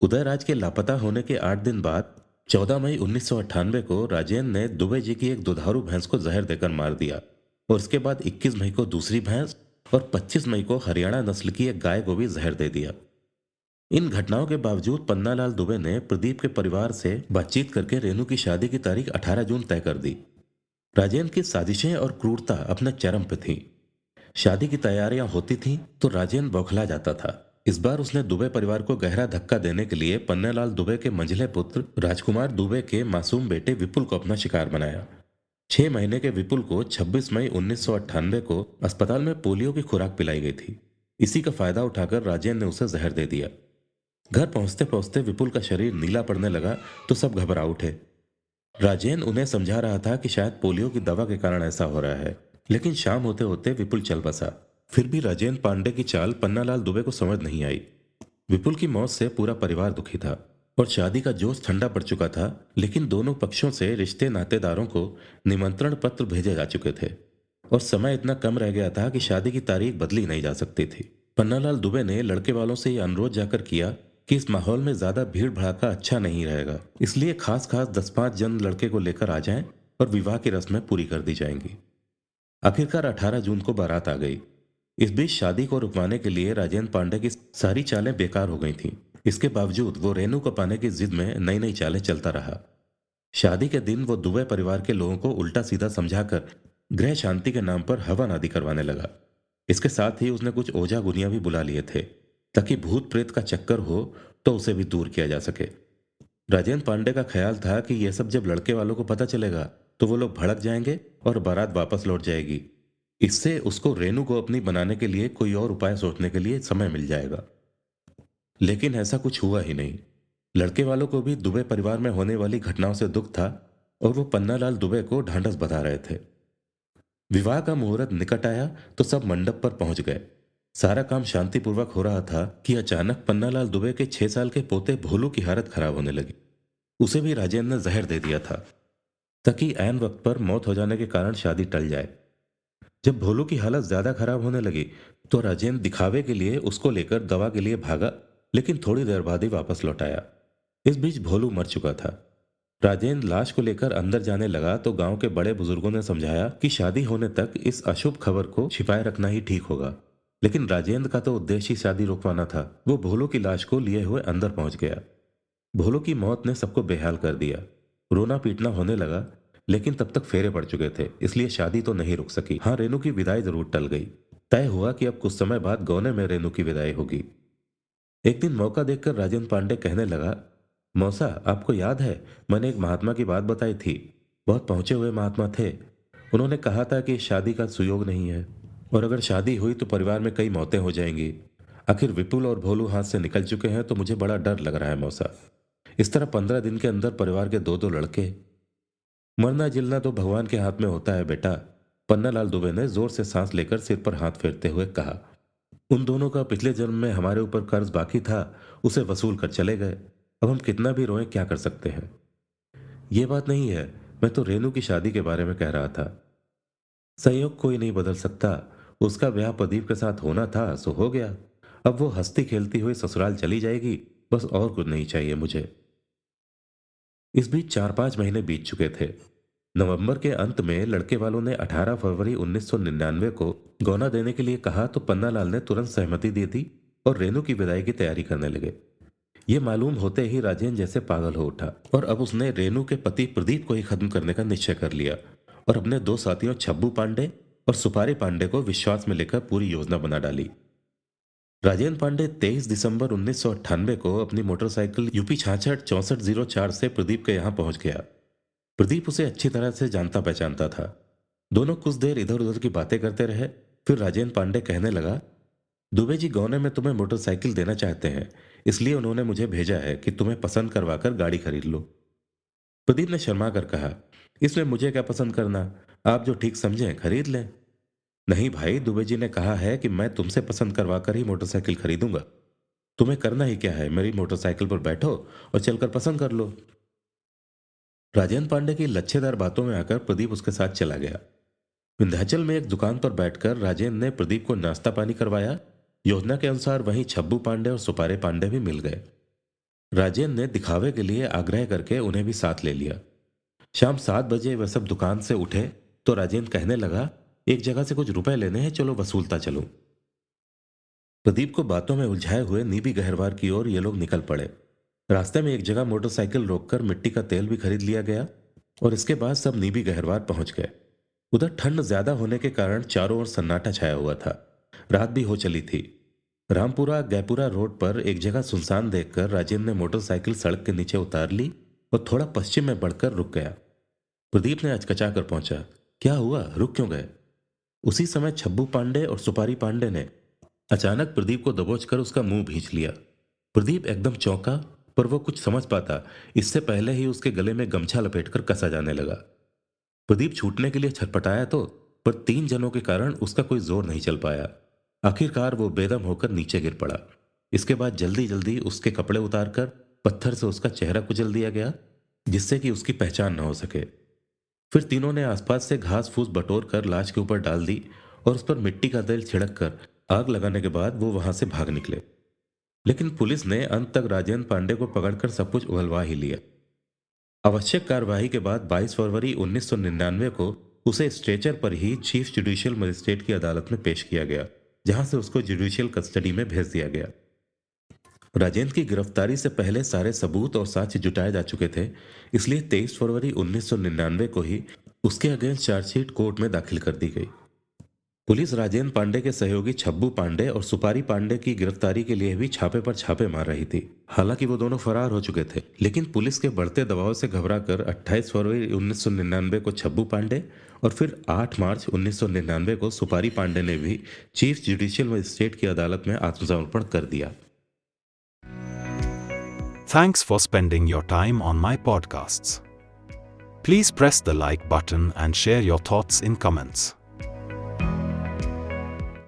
उदयराज के लापता होने के 8 दिन बाद 14 मई 1998 को राजेंद्र ने दुबे जी की एक दुधारू भैंस को जहर देकर मार दिया और उसके बाद 21 मई को दूसरी भैंस और 25 मई को हरियाणा नस्ल की एक गाय को भी जहर दे दिया। इन घटनाओं के बावजूद पन्नालाल दुबे ने प्रदीप के परिवार से बातचीत करके रेनू की शादी की तारीख 18 जून तय कर दी। राजेंद्र की साजिशें और क्रूरता अपने चरम पे थी। शादी की तैयारियां होती थीं तो राजेंद्र बौखला जाता था। इस बार उसने दुबे परिवार को गहरा धक्का देने के लिए पन्नालाल दुबे के मंझले पुत्र राजकुमार दुबे के मासूम बेटे विपुल को अपना शिकार बनाया। 6 महीने के विपुल को 26 मई 1998 को अस्पताल में पोलियो की खुराक पिलाई गई थी। इसी का फायदा उठाकर राजेंद्र ने उसे जहर दे दिया। घर पहुंचते पहुंचते विपुल का शरीर नीला पड़ने लगा तो सब घबरा उठे। राजेंद्र उन्हें समझा रहा था कि शायद पोलियो की दवा के कारण ऐसा हो रहा है, लेकिन शाम होते होते विपुल चल बसा। फिर भी राजेंद्र पांडे की चाल पन्नालाल दुबे को समझ नहीं आई। विपुल की मौत से पूरा परिवार दुखी था और शादी का जोश ठंडा पड़ चुका था, लेकिन दोनों पक्षों से रिश्ते नातेदारों को निमंत्रण पत्र भेजे जा चुके थे और समय इतना कम रह गया था कि शादी की तारीख बदली नहीं जा सकती थी। पन्नालाल दुबे ने लड़के वालों से यह अनुरोध जाकर किया कि इस माहौल में ज्यादा भीड़ भड़ाका अच्छा नहीं रहेगा, इसलिए खास खास 10-5 जन लड़के को लेकर आ जाएं और विवाह की रस्में पूरी कर दी जाएंगी। आखिरकार 18 जून को बारात आ गई। इस बीच शादी को रुकवाने के लिए राजेंद्र पांडे की सारी चालें बेकार हो गई थीं। इसके बावजूद वो रेनू को पाने की जिद में नई नई चालें चलता रहा। शादी के दिन वो दुबे परिवार के लोगों को उल्टा सीधा समझाकर गृह शांति के नाम पर हवन आदि करवाने लगा। इसके साथ ही उसने कुछ ओझा गुनिया भी बुला लिए थे ताकि भूत प्रेत का चक्कर हो तो उसे भी दूर किया जा सके। राजेंद्र पांडे का ख्याल था कि यह सब जब लड़के वालों को पता चलेगा तो वो लोग भड़क जाएंगे और बारात वापस लौट जाएगी। इससे उसको रेनू को अपनी बनाने के लिए कोई और उपाय सोचने के लिए समय मिल जाएगा। लेकिन ऐसा कुछ हुआ ही नहीं। लड़के वालों को भी दुबे परिवार में होने वाली घटनाओं से दुख था और वो पन्नालाल दुबे को ढांढस बता रहे थे। विवाह का मुहूर्त निकट आया तो सब मंडप पर पहुंच गए। सारा काम शांतिपूर्वक हो रहा था कि अचानक पन्नालाल दुबे के 6 साल के पोते भोलू की हालत खराब होने लगी। उसे भी राजेंद्र ने जहर दे दिया था ताकि ऐन वक्त पर मौत हो जाने के कारण शादी टल जाए। जब भोलू की हालत ज्यादा खराब होने लगी तो राजेंद्र दिखावे के लिए उसको लेकर दवा के लिए भागा, लेकिन थोड़ी देर बाद ही वापस लौट आया। इस बीच भोलू मर चुका था। राजेंद्र लाश को लेकर अंदर जाने लगा तो गांव के बड़े बुजुर्गों ने समझाया कि शादी होने तक इस अशुभ खबर को छिपाए रखना ही ठीक होगा। लेकिन राजेंद्र का तो उद्देश्य ही शादी रोकवाना था। वो भोलू की लाश को लिए हुए अंदर पहुंच गया। भोलू की मौत ने सबको बेहाल कर दिया। रोना पीटना होने लगा, लेकिन तब तक फेरे पड़ चुके थे, इसलिए शादी तो नहीं रुक सकी। हाँ, रेनू की विदाई जरूर टल गई। तय हुआ कि अब कुछ समय बाद गौने में रेनू की विदाई होगी। एक दिन मौका देखकर राजेंद्र पांडे कहने लगा, मौसा, आपको याद है मैंने एक महात्मा की बात बताई थी। बहुत पहुंचे हुए महात्मा थे। उन्होंने कहा था कि शादी का सुयोग नहीं है और अगर शादी हुई तो परिवार में कई मौतें हो जाएंगी। आखिर विपुल और भोलू हाथ से निकल चुके हैं तो मुझे बड़ा डर लग रहा है मौसा। इस तरह 15 दिन के अंदर परिवार के दो दो लड़के। मरना जिलना तो भगवान के हाथ में होता है बेटा। पन्नालाल दुबे ने जोर से सांस लेकर सिर पर हाथ फेरते हुए कहा। उन दोनों का पिछले जन्म में हमारे ऊपर कर्ज बाकी था, उसे वसूल कर चले गए। अब हम कितना भी रोएं क्या कर सकते हैं। ये बात नहीं है, मैं तो रेनू की शादी के बारे में कह रहा था। संयोग कोई नहीं बदल सकता। उसका ब्याह प्रदीप के साथ होना था सो हो गया। अब वो हंसती खेलती हुई ससुराल चली जाएगी, बस और कुछ नहीं चाहिए मुझे। इस बीच 4-5 महीने बीत चुके थे। नवंबर के अंत में लड़के वालों ने 18 फरवरी 1999 को गौना देने के लिए कहा तो पन्नालाल ने तुरंत सहमति दी थी और रेनू की विदाई की तैयारी करने लगे। ये मालूम होते ही राजेंद्र जैसे पागल हो उठा और अब उसने रेनू के पति प्रदीप को ही खत्म करने का निश्चय कर लिया और अपने दो साथियों छब्बू पांडे और सुपारी पांडे को विश्वास में लेकर पूरी योजना बना डाली। राजेंद्र पांडे 23 दिसंबर 1998 को अपनी मोटरसाइकिल यूपी 66 6404 से प्रदीप के यहाँ पहुंच गया। प्रदीप उसे अच्छी तरह से जानता पहचानता था। दोनों कुछ देर इधर उधर की बातें करते रहे। फिर राजेंद्र पांडे कहने लगा, दुबे जी गौने में तुम्हें मोटरसाइकिल देना चाहते हैं, इसलिए उन्होंने मुझे भेजा है कि तुम्हें पसंद करवाकर गाड़ी खरीद लो। प्रदीप ने शर्मा कर कहा, इसमें मुझे क्या पसंद करना, आप जो ठीक समझें खरीद लें। नहीं भाई, दुबे जी ने कहा है कि मैं तुमसे पसंद करवाकर ही मोटरसाइकिल खरीदूंगा। तुम्हें करना ही क्या है, मेरी मोटरसाइकिल पर बैठो और चलकर पसंद कर लो। राजेंद्र पांडे की लच्छेदार बातों में आकर प्रदीप उसके साथ चला गया। विंध्याचल में एक दुकान पर बैठकर राजेंद्र ने प्रदीप को नाश्ता पानी करवाया। योजना के अनुसार वहीं छब्बू पांडे और सुपारे पांडे भी मिल गए। राजेंद्र ने दिखावे के लिए आग्रह करके उन्हें भी साथ ले लिया। शाम 7 बजे वह सब दुकान से उठे तो राजेंद्र कहने लगा, एक जगह से कुछ रुपए लेने हैं, चलो वसूलता चलूं। प्रदीप को बातों में उलझाए हुए नीबी गहरवार की ओर ये लोग निकल पड़े। रास्ते में एक जगह मोटरसाइकिल रोककर मिट्टी का तेल भी खरीद लिया गया और इसके बाद सब नीबी गहरवार पहुंच गए। उधर ठंड ज्यादा होने के कारण चारों ओर सन्नाटा छाया हुआ था। रात भी हो चली थी। रामपुरा गैपुरा रोड पर एक जगह सुनसान देखकर राजेंद्र ने मोटरसाइकिल सड़क के नीचे उतार ली और थोड़ा पश्चिम में बढ़कर रुक गया। प्रदीप ने अचकचा कर पहुंचा, क्या हुआ, रुक क्यों गए? उसी समय छब्बू पांडे और सुपारी पांडे ने अचानक प्रदीप को दबोचकर उसका मुंह भींच लिया। प्रदीप एकदम चौंका, पर वो कुछ समझ पाता इससे पहले ही उसके गले में गमछा लपेटकर कसा जाने लगा। प्रदीप छूटने के लिए छटपटाया तो, पर 3 जनों के कारण उसका कोई जोर नहीं चल पाया। आखिरकार वो बेदम होकर नीचे गिर पड़ा। इसके बाद जल्दी जल्दी उसके कपड़े उतारकर पत्थर से उसका चेहरा कुचल दिया गया, जिससे कि उसकी पहचान न हो सके। फिर तीनों ने आसपास से घास फूस बटोर कर लाश के ऊपर डाल दी और उस पर मिट्टी का तेल छिड़क कर आग लगाने के बाद वो वहां से भाग निकले। लेकिन पुलिस ने अंत तक राजेंद्र पांडे को पकड़कर सब कुछ उगलवा ही लिया। आवश्यक कार्यवाही के बाद 22 फरवरी 1999 को उसे स्ट्रेचर पर ही चीफ जुडिशियल मजिस्ट्रेट की अदालत में पेश किया गया, जहां से उसको जुडिशियल कस्टडी में भेज दिया गया। राजेंद्र की गिरफ्तारी से पहले सारे सबूत और साक्ष्य जुटाए जा चुके थे, इसलिए 23 फरवरी 1999 को ही उसके अगेंस्ट चार्जशीट कोर्ट में दाखिल कर दी गई। पुलिस राजेंद्र पांडे के सहयोगी छब्बू पांडे और सुपारी पांडे की गिरफ्तारी के लिए भी छापे पर छापे मार रही थी। हालांकि वो दोनों फरार हो चुके थे, लेकिन पुलिस के बढ़ते दबाव से घबराकर 28 फरवरी 1999 को छब्बू पांडे और फिर 8 मार्च 1999 को सुपारी पांडे ने भी चीफ जुडिशियल मजिस्ट्रेट की अदालत में आत्मसमर्पण कर दिया। Thanks for spending your time on my podcasts. Please press the like button and share your thoughts in comments.